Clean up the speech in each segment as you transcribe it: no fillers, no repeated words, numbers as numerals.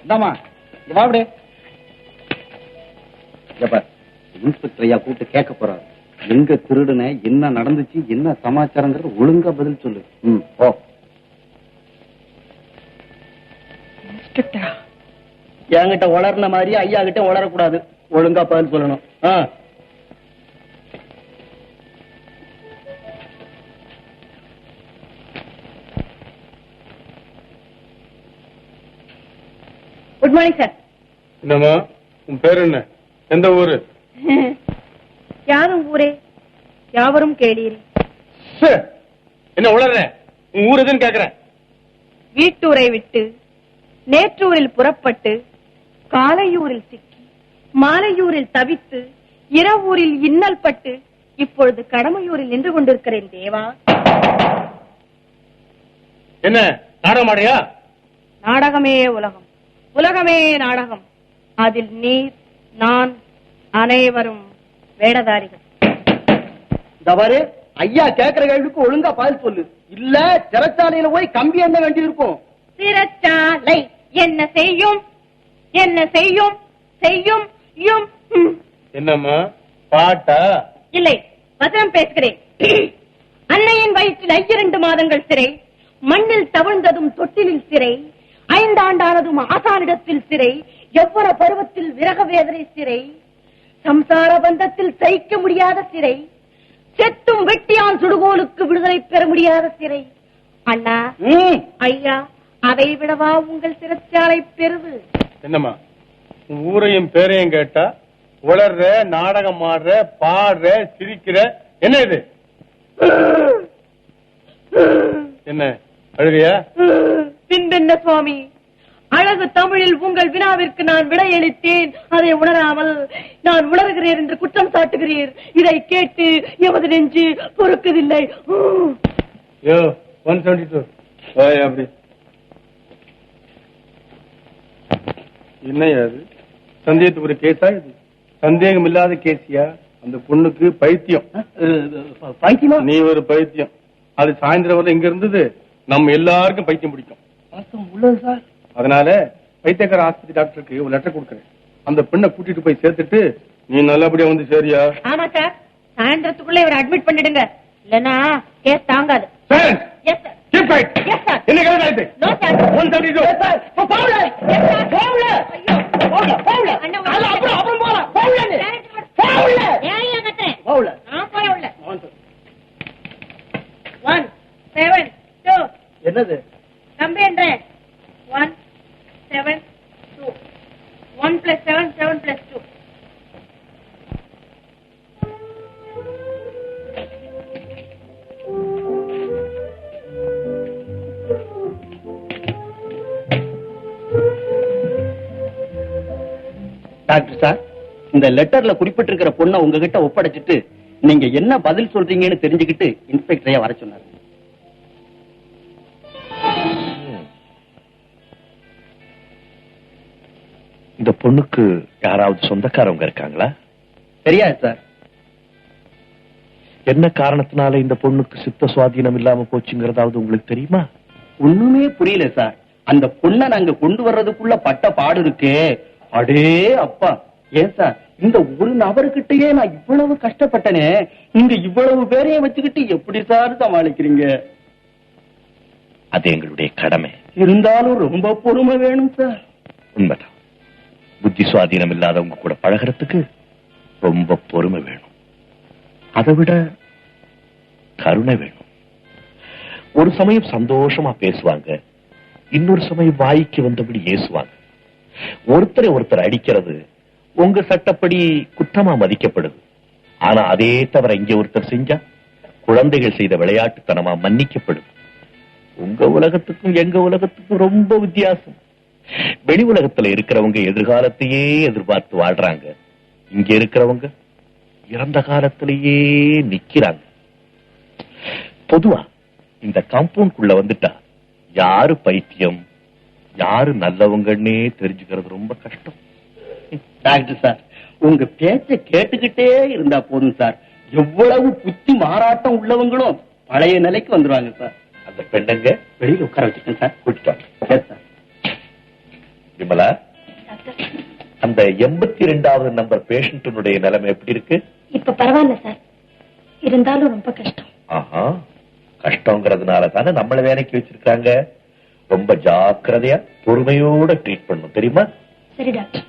இந்தாமா இன்ஸ்பெக்டர் ஐயா கூப்பிட்டு கேட்க போறாரு. எங்க திருடுன, என்ன நடந்துச்சு, என்ன சமாச்சாரங்கிறது ஒழுங்கா பதில் சொல்லு. ஓ என்கிட்ட வளர்ன மாதிரி ஐயா கிட்ட வளரக்கூடாது. ஒழுங்கா பதில் சொல்லணும். Good morning sir. என்னம்மா உன் பேர் என்ன? எந்த ஊரு? யாரும் ஊரே யாவரும் கேளீரே. என்ன உளற? உன் ஊர் எதுன்னு கேக்குறேன். வீட்டூரை விட்டு நேற்றூரில் புறப்பட்டு காலையூரில் சிக்கி மாலையூரில் தவித்து இரவூரில் இன்னல் பட்டு இப்பொழுது கடமையூரில் நின்று கொண்டிருக்கிறேன் தேவா. என்ன நாடகமாடையா? நாடகமே உலகம், உலகமே நாடகம். அதில் நீர் நான் அனைவரும் வேடதாரிகள். தவறு ஐயா கேட்கிற கேள்விக்கு ஒழுங்கா பதில் சொல்லு. இல்ல சிறைச்சாலையில போய் கம்பி என்ன வேண்டி இருக்கும். சிறைச்சாலை என்ன செய்யும், என்ன செய்யும், செய்யும். என்னம்மா பாட்டா? இல்லை, வசனம் பேசுகிறேன். அன்னையின் வயிற்றில் 2 மாதங்கள் சிறை, மண்ணில் தவழ்ந்ததும் தொட்டிலில் சிறை, 5 ஆண்டானதும் ஆசானிடத்தில் சிறை, எவ்வள பருவத்தில் விரக வேதனை சிறை, சம்சார பந்தத்தில் சகிக்க முடியாத சிறை, செத்தும் வெட்டியான் சுடுகோலுக்கு விடுதலை பெற முடியாத சிறை. அண்ணா ஐயா, அதை விடவா உங்கள் சிறைச்சாலை பெருது? என்னம்மா உன் ஊரையும் பேரையும் கேட்டா உளர்ற, நாடகம் ஆடுற, பாடுற, சிரிக்கிற, என்ன இது? என்ன அழுகையா? பின்பென்ன சுவாமி, அழகு தமிழில் உங்கள் வினாவிற்கு நான் விடையளித்தேன். அதை உணராமல் நான் உணர்கிறேன் என்று குற்றம் சாட்டுகிறீர். இதை கேட்டு எமது நெஞ்சு பொறுக்கவில்லை. 172 அப்படி என்னையா அது? சந்தேகத்துக்கு ஒரு கேஸா இது? சந்தேகம் இல்லாத கேசியா? அந்த பொண்ணுக்கு பைத்தியம். பைத்தியமா? நீ ஒரு பைத்தியம். அது சாயந்தரம் வரை இங்க இருந்தது. நம்ம எல்லாருக்கும் பைத்தியம் பிடிக்கும். உள்ளது சார். அதனால பைத்தியக்கார ஆஸ்பத்திரி டாக்டருக்கு ஒரு லெட்டர் கொடுக்கறேன். அந்த பெண்ணை கூட்டிட்டு போய் சேர்த்துட்டு நீ நல்லபடியா வந்து சேரியா? ஆமா சார், சாயந்தரத்துக்குள்ள இவரை அட்மிட் பண்ணிடுங்க, இல்லன்னா கேஸ் தாங்காது. Yes sir. Keep quiet. Yes, sir. என்ன கேள்வி? No, sir. 172. Yes, sir. போகல. Yes, sir. போகல. ஐயோ, போகல. போகல. அண்ணா அப்புறம் போல. போகல. போகல. ஏன் கட்டறேன்? போகல. நான் போய் உள்ள. 1 7 2. என்னது? தம்பி என்ற 1 7 2. 1 + 7 7 + 2. டாக்டர் சார், இந்த லெட்டர்ல குறிப்பிட்டிருக்கிற பொண்ணை உங்ககிட்ட ஒப்படைச்சிட்டு நீங்க என்ன பதில் சொல்றீங்கன்னு தெரிஞ்சுக்கிட்டு இன்ஸ்பெக்டரையா வர சொன்னாரு. இந்த பொண்ணுக்கு யாராவது சொந்தக்காரவங்க இருக்காங்களா? தெரியாது சார். என்ன காரணத்தினால இந்த பொண்ணுக்கு சித்த சுவாதீனம் இல்லாம போச்சுங்கிறதாவது உங்களுக்கு தெரியுமா? ஒண்ணுமே புரியல சார். அந்த பொண்ணை நாங்க கொண்டு வர்றதுக்குள்ள பட்ட பாடு இருக்கே, அடே அப்பா. ஏன் சார், இந்த ஒரு நபர்கிட்டயே நான் இவ்வளவு கஷ்டப்பட்டனே, நீங்க இவ்வளவு பேரையும் வச்சுக்கிட்டு எப்படி சார் சமாளிக்கிறீங்க? அது எங்களுடைய கடமை. இருந்தாலும் ரொம்ப பொறுமை வேணும் சார். உண்மைதான். புத்தி சுவாதீனம் இல்லாதவங்க கூட பழகிறதுக்கு ரொம்ப பொறுமை வேணும். அதை விட கருணை வேணும். ஒரு சமயம் சந்தோஷமா பேசுவாங்க, இன்னொரு சமயம் வாய்க்கு வந்தபடி ஏசுவாங்க. ஒருத்தரை ஒருத்தர் அடிக்கிறது உங்க சட்டப்படி குற்றமா மதிக்கப்படுது. ஆனா அதே தவிர இங்க ஒருத்தர் செஞ்சா குழந்தைகள் செய்த விளையாட்டுத்தனமா மன்னிக்கப்படுது. உங்க உலகத்துக்கும் எங்க உலகத்துக்கும் ரொம்ப வித்தியாசம். வெளி உலகத்துல இருக்கிறவங்க எதிர்காலத்தையே எதிர்பார்த்து வாழ்றாங்க. இங்க இருக்கிறவங்க இறந்த காலத்திலேயே நிக்கிறாங்க. பொதுவா இந்த காம்பவுண்ட்குள்ள வந்துட்டா யாரு பைத்தியம் யாரு நல்லவங்கன்னே தெரிஞ்சுக்கிறது ரொம்ப கஷ்டம். டாக்டர் சார், உங்க பேச்ச கேட்டுக்கிட்டே இருந்தா போதும் சார். எவ்வளவு புத்தி மாறாட்டம் உள்ளவங்களும் பழைய நிலைக்கு வந்துருவாங்க சார். அந்த பெண்ணுங்க வெளியில உட்கார வச்சுக்கேன் சார். கூட்டிட்டாங்க. Yes sir. விமலா, அந்த 82வது நம்பர் பேஷண்ட்டுடைய நிலைமை எப்படி இருக்கு? இப்ப பரவாயில்ல சார், இருந்தாலும் ரொம்ப கஷ்டம். ஆஹா, கஷ்டங்கிறதுனால தானே நம்மள வேலைக்கு வச்சிருக்காங்க. ரொம்ப ஜாக்கிரதையா பொறுமையோட ட்ரீட் பண்ணும், தெரியுமா? சரி டாக்டர்.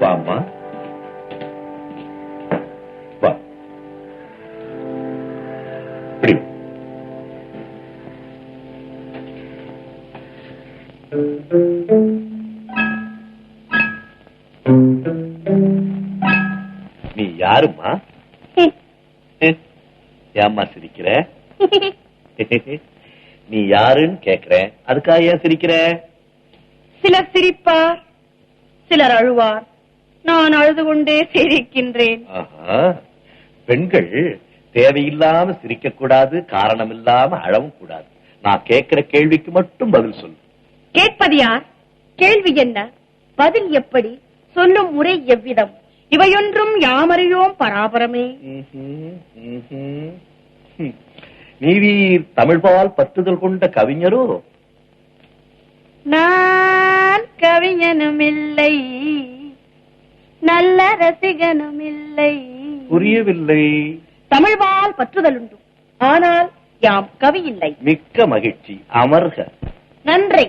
வாம்மா, வா. இப்படி வா. நீ யாருமா? ஏம்மா சிரிக்கிற? நீ யாருன்னு கேக்குறேன், அதுக்காக ஏன் சிரிக்கிற? சிலர் சிரிப்பார், சிலர் அழுவார், நான் அழுது கொண்டே சிரிக்கின்றேன். பெண்கள் தேவையில்லாம சிரிக்க கூடாது, காரணம் இல்லாம அழவும் கூடாது. நான் கேட்கிற கேள்விக்கு மட்டும் பதில் சொல்லு. கேட்பது யார்? கேள்வி என்ன? பதில் எப்படி? சொல்லும் முறை எவ்விதம்? இவையொன்றும் யாமறியோம் பராபரமே. நீவீர் தமிழ்பால் பற்றுதல் கொண்ட கவிஞரோ? நான் கவிஞனும் இல்லை, நல்ல ரசிகனும் இல்லை. புரியவில்லை. தமிழ்பால் பற்றுதல் உண்டு, ஆனால் யாம் கவி இல்லை. மிக்க மகிழ்ச்சி, அமர்க. நன்றி.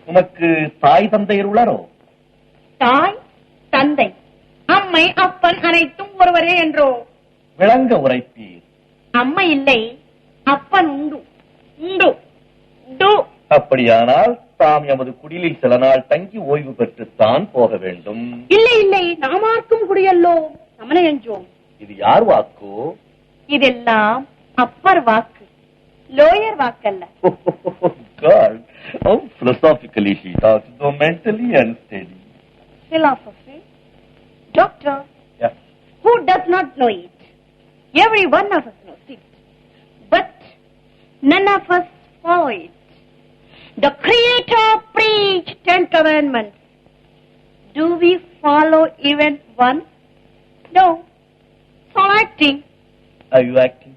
உனக்கு தாய் தந்தையர் உள்ளாரோ? தாய் தந்தை அம்மை அப்பன் அனைத்தும் ஒருவரே என்றோ விளங்க உரைப்பீர். அம்மை இல்லை, அப்பன் உண்டு. உண்டு உண்டு. அப்படியானால் தாம் எமது குடிலில் சில நாள் தங்கி ஓய்வு பெற்றுத்தான் போக வேண்டும். இல்லை இல்லை, நாமார்க்கும் குடியல்லோ, சமனையஞ்சோம். இது யார் வாக்கோ? இதெல்லாம் அப்பர் வாக்கு, lower வாக்கல்ல. God, how philosophically she talks, though mentally unsteady. Philosophy? Doctor, Yeah. who does not know it? Every one of us knows it, but none of us follow it. The Creator preached 10 commandments. Do we follow even one? No. So acting. Are you acting?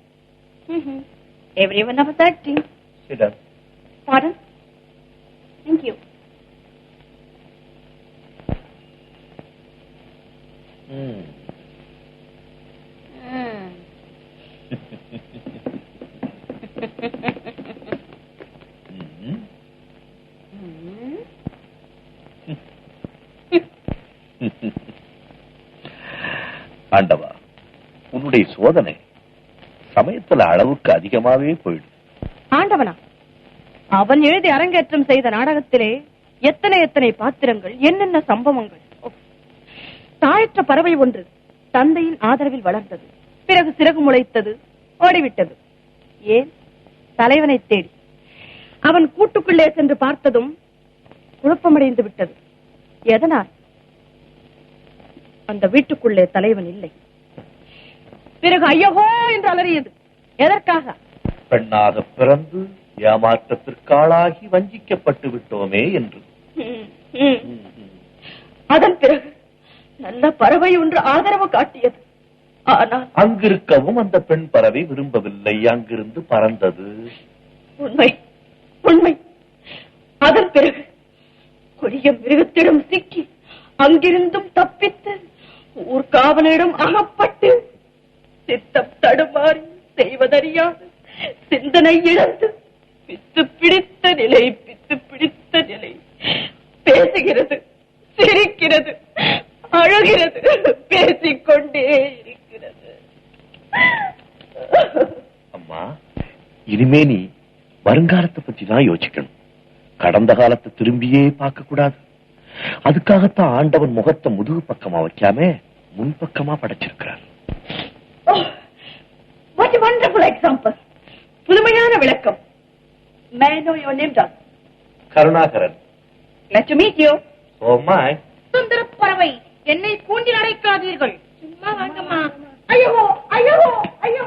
Every one of us acting. Sit down. Pardon? Thank you. ஆண்டவா, உன்னுடைய சோதனை சமயத்துல அளவுக்கு அதிகமாவே போயிடும். ஆண்டவனா, அவன் எழுதி அரங்கேற்றம் செய்த நாடகத்திலே எத்தனை எத்தனை பாத்திரங்கள், என்னென்ன சம்பவங்கள். தாயற்ற பறவை ஒன்று தந்தையின் ஆதரவில் வளர்ந்தது, பிறகு சிறகு முளைத்தது, ஓடிவிட்டது. ஏன்? தலைவனை தேடி. அவன் கூட்டுக்குள்ளே சென்று பார்த்ததும் குழப்பமடைந்து விட்டது. எதனால்? அந்த வீட்டுக்குள்ளே தலைவன் இல்லை. பிறகு ஐயகோ என்று அலறியது. எதற்காக? பெண்ணாக பிறந்து ஏமாற்றத்திற்காளாகி வஞ்சிக்கப்பட்டு விட்டோமே என்று. அதன் பிறகு நல்ல பறவை ஒன்று ஆதரவு காட்டியது. ஆனால் அங்கிருக்கவும் அந்த பெண் பறவை விரும்பவில்லை, அங்கிருந்து பறந்தது. உண்மை உண்மை. அதன் பிறகு கொடிய மிருகத்திடம் சிக்கி அங்கிருந்தும் தப்பித்து ஊர்காவலிடம் அகப்பட்டு சித்தம் தடுமாறி செய்வதறியாது சிந்தனை இழந்து பித்து பிடித்த நிலை பேசுகிறது, சிரிக்கிறது, அழுகிறது, பேசிக்கொண்டே இருக்கிறது. அம்மா, இனிமே நீ வருங்காலத்தை பத்தி தான் யோசிக்கணும். கடந்த காலத்தை திரும்பியே பார்க்க கூடாது. அதுக்காகத்தான் ஆண்டவன் முகத்தை முதுகு பக்கமா வைக்காம முன்பக்கமா படைச்சிருக்கிறார். What a wonderful example. புதுமையான விளக்கம். May I know your name, Doctor? Karunakaran. Glad to meet you. Oh my. சுந்தர பறவை, என்னை கூண்டில் அடைக்காதீர்கள். சும்மா வாங்கம்மா. ஐயோ ஐயோ ஐயோ.